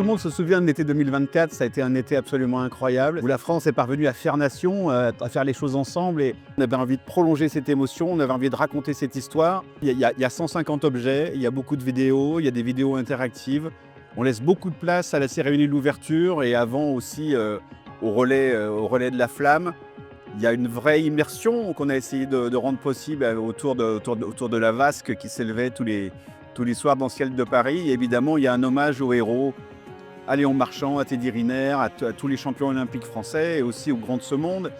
tout le monde se souvient de l'été 2024, ça a été un été absolument incroyable, où la France est parvenue à faire nation, à faire les choses ensemble, et on avait envie de prolonger cette émotion, on avait envie de raconter cette histoire. Il y a 150 objets, il y a beaucoup de vidéos, il y a des vidéos interactives. On laisse beaucoup de place à la cérémonie de l'ouverture et avant aussi au relais de la flamme. Il y a une vraie immersion qu'on a essayé de rendre possible autour de la vasque qui s'élevait tous les soirs dans le ciel de Paris. Et évidemment, il y a un hommage aux héros, à Léon Marchand, à Teddy Riner, à tous les champions olympiques français et aussi aux grands de ce monde.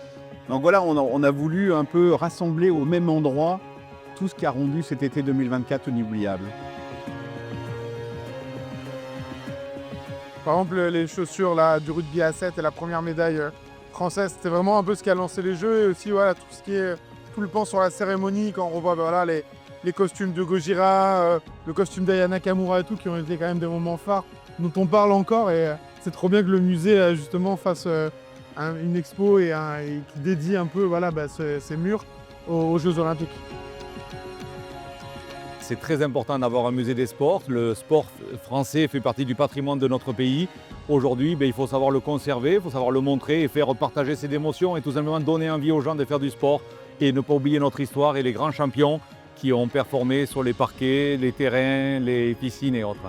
Donc voilà, on a voulu un peu rassembler au même endroit tout ce qui a rendu cet été 2024 inoubliable. Par exemple, les chaussures là, du rugby à 7 et la première médaille française, c'était vraiment un peu ce qui a lancé les Jeux. Et aussi voilà, tout ce qui est tout le pan sur la cérémonie, quand on revoit voilà, les costumes de Gojira, le costume d'Aya Nakamura et tout, qui ont été quand même des moments phares dont on parle encore. Et c'est trop bien que le musée justement fasse une expo et qui dédie un peu voilà, ces murs aux Jeux Olympiques. C'est très important d'avoir un musée des sports. Le sport français fait partie du patrimoine de notre pays. Aujourd'hui, il faut savoir le conserver, il faut savoir le montrer et faire partager ses émotions et tout simplement donner envie aux gens de faire du sport et ne pas oublier notre histoire et les grands champions qui ont performé sur les parquets, les terrains, les piscines et autres.